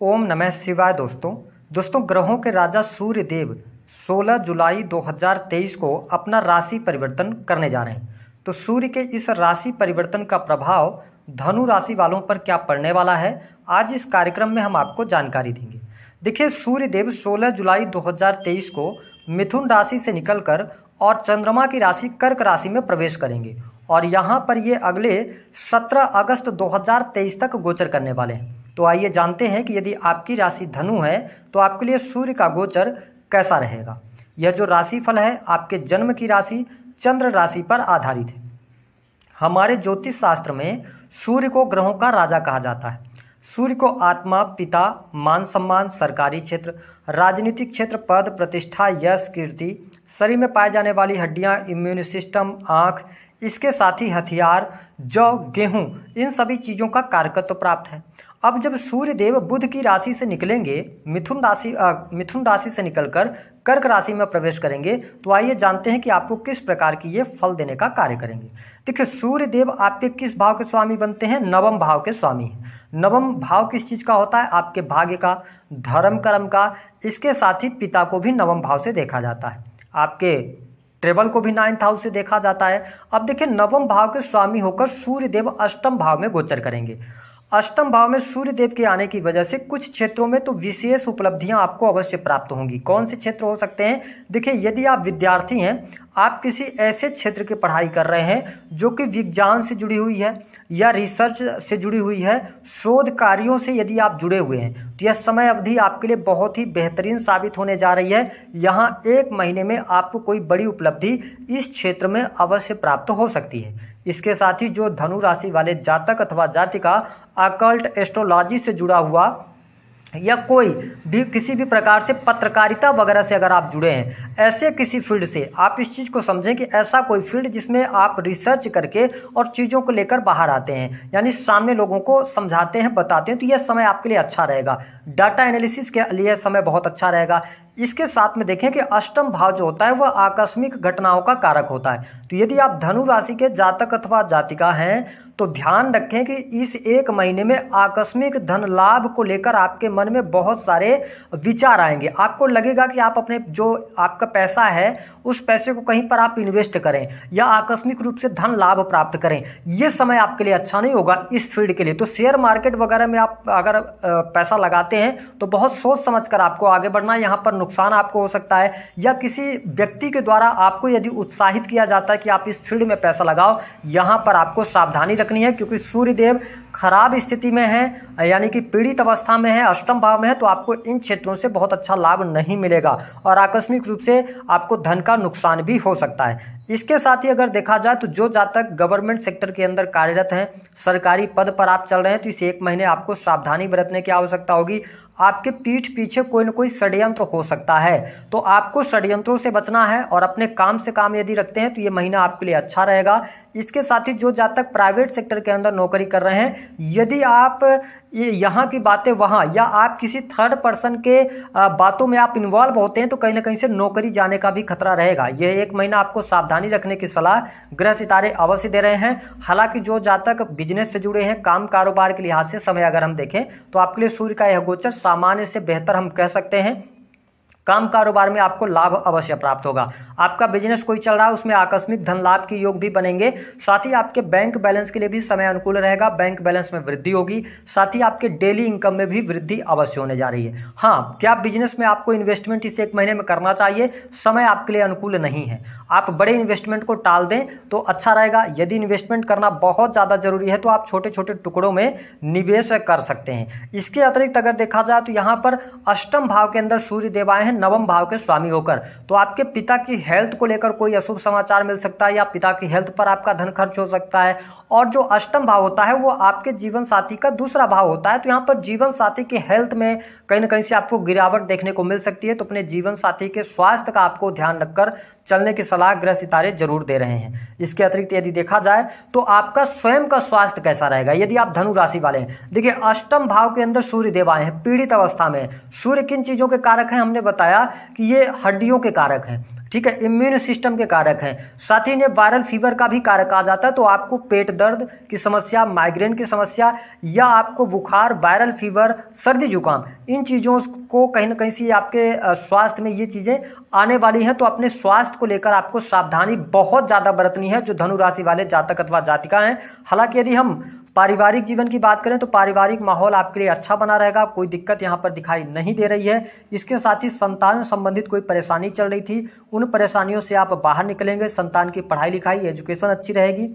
ओम नमः शिवाय। दोस्तों ग्रहों के राजा सूर्य देव 16 जुलाई 2023 को अपना राशि परिवर्तन करने जा रहे हैं। तो सूर्य के इस राशि परिवर्तन का प्रभाव धनु राशि वालों पर क्या पड़ने वाला है, आज इस कार्यक्रम में हम आपको जानकारी देंगे। देखिए, सूर्य देव 16 जुलाई 2023 को मिथुन राशि से निकलकर और चंद्रमा की राशि कर्क राशि में प्रवेश करेंगे और यहाँ पर ये अगले 17 अगस्त 2023 तक गोचर करने वाले हैं। तो आइए जानते हैं कि यदि आपकी राशि धनु है तो आपके लिए सूर्य का गोचर कैसा रहेगा। यह जो राशिफल है आपके जन्म की राशि चंद्र राशि पर आधारित है। हमारे ज्योतिष शास्त्र में सूर्य को ग्रहों का राजा कहा जाता है। सूर्य को आत्मा, पिता, मान सम्मान, सरकारी क्षेत्र, राजनीतिक क्षेत्र, पद, प्रतिष्ठा, यश, कीर्ति, शरीर में पाए जाने वाली हड्डियां, इम्यून सिस्टम, आँख, इसके साथ ही हथियार, जौ, गेहूं, इन सभी चीज़ों का कारकत्व प्राप्त है। अब जब सूर्य देव बुध की राशि से निकलेंगे, मिथुन राशि से निकलकर कर्क राशि में प्रवेश करेंगे, तो आइए जानते हैं कि आपको किस प्रकार की ये फल देने का कार्य करेंगे। देखिए, सूर्य देव आपके किस भाव के स्वामी बनते हैं? नवम भाव के स्वामी हैं। नवम भाव किस चीज़ का होता है? आपके भाग्य का, धर्म कर्म का, इसके साथ ही पिता को भी नवम भाव से देखा जाता है, आपके ट्रेवल को भी 9th हाउस से देखा जाता है। अब देखिए, नवम भाव के स्वामी होकर सूर्य देव अष्टम भाव में गोचर करेंगे। अष्टम भाव में सूर्य देव के आने की वजह से कुछ क्षेत्रों में तो विशेष उपलब्धियां आपको अवश्य प्राप्त होंगी। कौन से क्षेत्र हो सकते हैं? देखिए, यदि आप विद्यार्थी हैं, आप किसी ऐसे क्षेत्र की पढ़ाई कर रहे हैं जो कि विज्ञान से जुड़ी हुई है या रिसर्च से जुड़ी हुई है, शोध कार्यों से यदि आप जुड़े हुए हैं, तो यह समय अवधि आपके लिए बहुत ही बेहतरीन साबित होने जा रही है। यहाँ 1 महीने में आपको कोई बड़ी उपलब्धि इस क्षेत्र में अवश्य प्राप्त हो सकती है। इसके साथ ही जो धनु राशि वाले जातक अथवा जातिका अकल्ट, एस्ट्रोलॉजी से जुड़ा हुआ या कोई भी किसी भी प्रकार से पत्रकारिता वगैरह से अगर आप जुड़े हैं, ऐसे किसी फील्ड से, आप इस चीज़ को समझें कि ऐसा कोई फील्ड जिसमें आप रिसर्च करके और चीज़ों को लेकर बाहर आते हैं, यानी सामने लोगों को समझाते हैं, बताते हैं, तो यह समय आपके लिए अच्छा रहेगा। डाटा एनालिसिस के लिए समय बहुत अच्छा रहेगा। इसके साथ में देखें कि अष्टम भाव जो होता है वह आकस्मिक घटनाओं का कारक होता है। तो यदि आप धनु राशि के जातक अथवा जातिका हैं तो ध्यान रखें कि इस 1 महीने में आकस्मिक धन लाभ को लेकर आपके मन में बहुत सारे विचार आएंगे। आपको लगेगा कि आप अपने जो आपका पैसा है उस पैसे को कहीं पर आप इन्वेस्ट करें या आकस्मिक रूप से धन लाभ प्राप्त करें। ये समय आपके लिए अच्छा नहीं होगा इस फील्ड के लिए। तो शेयर मार्केट वगैरह में आप अगर पैसा लगाते हैं तो बहुत सोच समझ कर आपको आगे बढ़ना है। यहाँ पर नुकसान आपको हो सकता है या किसी व्यक्ति के द्वारा आपको यदि उत्साहित किया जाता है कि आप इस फील्ड में पैसा लगाओ, यहाँ पर आपको सावधानी रखनी है, क्योंकि सूर्य देव खराब स्थिति में है, यानी कि पीड़ित अवस्था में है, अष्टम भाव में है, तो आपको इन क्षेत्रों से बहुत अच्छा लाभ नहीं मिलेगा और आकस्मिक रूप से आपको धन का नुकसान भी हो सकता है। इसके साथ ही अगर देखा जाए तो जो जातक गवर्नमेंट सेक्टर के अंदर कार्यरत हैं, सरकारी पद पर आप चल रहे हैं, तो इस 1 महीने आपको सावधानी बरतने की आवश्यकता होगी। आपके पीठ पीछे कोई न कोई षड्यंत्र हो सकता है, तो आपको षड्यंत्रों से बचना है और अपने काम से काम यदि रखते हैं तो ये महीना आपके लिए अच्छा रहेगा। इसके साथ ही जो जातक प्राइवेट सेक्टर के अंदर नौकरी कर रहे हैं, यदि आप ये यहाँ की बातें वहाँ या आप किसी थर्ड पर्सन के बातों में आप इन्वॉल्व होते हैं तो कहीं ना कहीं से नौकरी जाने का भी खतरा रहेगा। ये 1 महीना आपको सावधानी रखने की सलाह ग्रह सितारे अवश्य दे रहे हैं। हालांकि जो जातक बिजनेस से जुड़े हैं, काम कारोबार के लिहाज से समय अगर हम देखें तो आपके लिए सूर्य का यह गोचर सामान्य से बेहतर हम कह सकते हैं। काम कारोबार में आपको लाभ अवश्य प्राप्त होगा। आपका बिजनेस कोई चल रहा है उसमें आकस्मिक धन लाभ के योग भी बनेंगे। साथ ही आपके बैंक बैलेंस के लिए भी समय अनुकूल रहेगा, बैंक बैलेंस में वृद्धि होगी। साथ ही आपके डेली इनकम में भी वृद्धि अवश्य होने जा रही है। हाँ, क्या बिजनेस में आपको इन्वेस्टमेंट इस 1 महीने में करना चाहिए? समय आपके लिए अनुकूल नहीं है। आप बड़े इन्वेस्टमेंट को टाल दें तो अच्छा रहेगा। यदि इन्वेस्टमेंट करना बहुत ज़्यादा जरूरी है तो आप छोटे छोटे टुकड़ों में निवेश कर सकते हैं। इसके अतिरिक्त अगर देखा जाए तो यहाँ पर अष्टम भाव के अंदर सूर्य देव आए हैं नवम भाव के स्वामी होकर, तो आपके पिता की हेल्थ को लेकर कोई अशुभ समाचार मिल सकता है या पिता की हेल्थ पर आपका धन खर्च हो सकता है। और जो अष्टम भाव होता है वो आपके जीवन साथी का दूसरा भाव होता है, तो यहाँ पर जीवन साथी की हेल्थ में कहीं ना कहीं से आपको गिरावट देखने को मिल सकती है। तो अपने जीवन साथी के स्वास्थ्य का आपको ध्यान रखकर चलने की सलाह ग्रह सितारे जरूर दे रहे हैं। इसके अतिरिक्त यदि देखा जाए तो आपका स्वयं का स्वास्थ्य कैसा रहेगा यदि आप धनु राशि वाले हैं। देखिए, अष्टम भाव के अंदर सूर्य देव आए हैं, पीड़ित अवस्था में। सूर्य किन चीजों के कारक हैं? हमने बताया कि ये हड्डियों के कारक हैं। ठीक है, इम्यून सिस्टम के कारक हैं। साथ ही इन्हें वायरल फीवर का भी कारक कहा जाता है। तो आपको पेट दर्द की समस्या, माइग्रेन की समस्या या आपको बुखार, वायरल फीवर, सर्दी जुकाम, इन चीज़ों को कहीं ना कहीं से आपके स्वास्थ्य में ये चीज़ें आने वाली हैं। तो अपने स्वास्थ्य को लेकर आपको सावधानी बहुत ज़्यादा बरतनी है जो धनु राशि वाले जातक अथवा जातिका हैं। हालांकि यदि हम पारिवारिक जीवन की बात करें तो पारिवारिक माहौल आपके लिए अच्छा बना रहेगा, कोई दिक्कत यहाँ पर दिखाई नहीं दे रही है। इसके साथ ही संतान संबंधित कोई परेशानी चल रही थी, उन परेशानियों से आप बाहर निकलेंगे। संतान की पढ़ाई लिखाई, एजुकेशन अच्छी रहेगी।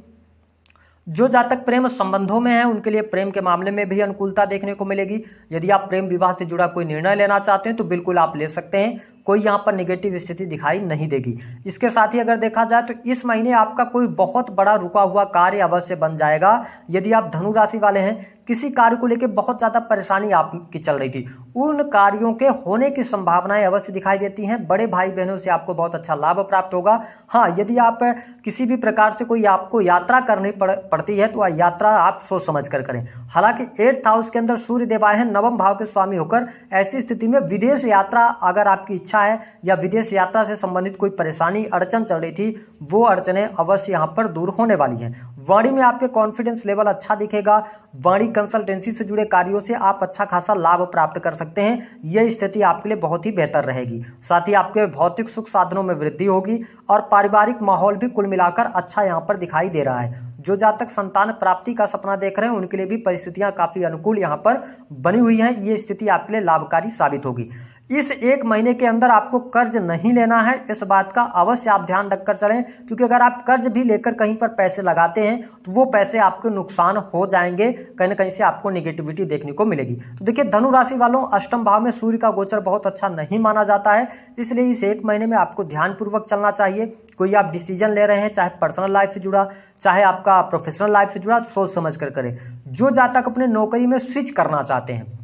जो जातक प्रेम संबंधों में है उनके लिए प्रेम के मामले में भी अनुकूलता देखने को मिलेगी। यदि आप प्रेम विवाह से जुड़ा कोई निर्णय लेना चाहते हैं तो बिल्कुल आप ले सकते हैं, कोई यहाँ पर नेगेटिव स्थिति दिखाई नहीं देगी। इसके साथ ही अगर देखा जाए तो इस महीने आपका कोई बहुत बड़ा रुका हुआ कार्य अवश्य बन जाएगा। यदि आप धनु राशि वाले हैं, किसी कार्य को लेकर बहुत ज़्यादा परेशानी आपकी चल रही थी, उन कार्यों के होने की संभावनाएं अवश्य दिखाई देती हैं। बड़े भाई बहनों से आपको बहुत अच्छा लाभ प्राप्त होगा। हाँ, यदि आप किसी भी प्रकार से कोई आपको यात्रा करनी पड़ती है तो यात्रा आप सोच समझ कर करें। हालांकि 8th हाउस के अंदर सूर्य देव आए हैं नवम भाव के स्वामी होकर। ऐसी स्थिति में विदेश यात्रा अगर आपकी इच्छा है या विदेश यात्रा से संबंधित कोई परेशानी अड़चन चल रही थी, वो अड़चनें अवश्य यहाँ पर दूर होने वाली हैं। वाणी में आपके कॉन्फिडेंस लेवल अच्छा दिखेगा। वाणी कंसल्टेंसी से जुड़े कार्यों से आप अच्छा खासा लाभ प्राप्त कर सकते हैं। यह स्थिति आपके लिए बहुत ही बेहतर रहेगी। साथ ही आपके भौतिक सुख साधनों में वृद्धि होगी और पारिवारिक माहौल भी कुल मिलाकर अच्छा यहाँ पर दिखाई दे रहा है। जो जातक संतान प्राप्ति का सपना देख रहे हैं उनके लिए भी परिस्थितियां काफी अनुकूल यहाँ पर बनी हुई हैं। ये स्थिति आपके लिए लाभकारी साबित होगी। इस एक महीने के अंदर आपको कर्ज नहीं लेना है, इस बात का अवश्य आप ध्यान रखकर चलें, क्योंकि अगर आप कर्ज भी लेकर कहीं पर पैसे लगाते हैं तो वो पैसे आपके नुकसान हो जाएंगे, कहीं ना कहीं से आपको निगेटिविटी देखने को मिलेगी। तो देखिए धनु राशि वालों, अष्टम भाव में सूर्य का गोचर बहुत अच्छा नहीं माना जाता है, इसलिए इस एक महीने में आपको ध्यानपूर्वक चलना चाहिए। कोई आप डिसीजन ले रहे हैं, चाहे पर्सनल लाइफ से जुड़ा, चाहे आपका प्रोफेशनल लाइफ से जुड़ा, सोच समझ कर करें। जो जातक अपने नौकरी में स्विच करना चाहते हैं,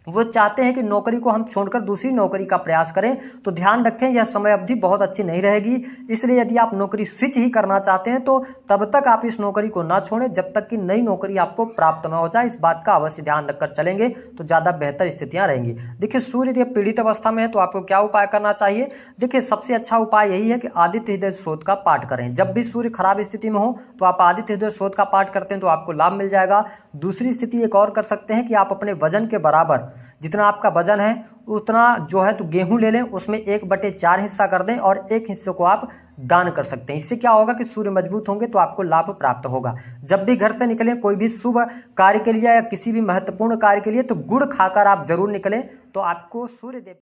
वो चाहते हैं कि नौकरी को हम छोड़कर दूसरी नौकरी का प्रयास करें, तो ध्यान रखें यह समय अवधि बहुत अच्छी नहीं रहेगी। इसलिए यदि आप नौकरी स्विच ही करना चाहते हैं तो तब तक आप इस नौकरी को ना छोड़ें जब तक कि नई नौकरी आपको प्राप्त ना हो जाए। इस बात का अवश्य ध्यान रखकर चलेंगे तो ज़्यादा बेहतर स्थितियां रहेंगी। देखिए सूर्य देव पीड़ित अवस्था में है तो आपको क्या उपाय करना चाहिए। देखिए सबसे अच्छा उपाय यही है कि आदित्य हृदय स्रोत का पाठ करें। जब भी सूर्य खराब स्थिति में हो तो आप आदित्य हृदय स्रोत का पाठ करते हैं तो आपको लाभ मिल जाएगा। दूसरी स्थिति एक और कर सकते हैं कि आप अपने वजन के बराबर, जितना आपका वजन है उतना जो है तो गेहूं ले लें, उसमें 1/4 हिस्सा कर दें और एक हिस्से को आप दान कर सकते हैं। इससे क्या होगा कि सूर्य मजबूत होंगे तो आपको लाभ प्राप्त होगा। जब भी घर से निकलें कोई भी शुभ कार्य के लिए या किसी भी महत्वपूर्ण कार्य के लिए तो गुड़ खाकर आप जरूर निकलें, तो आपको सूर्य देव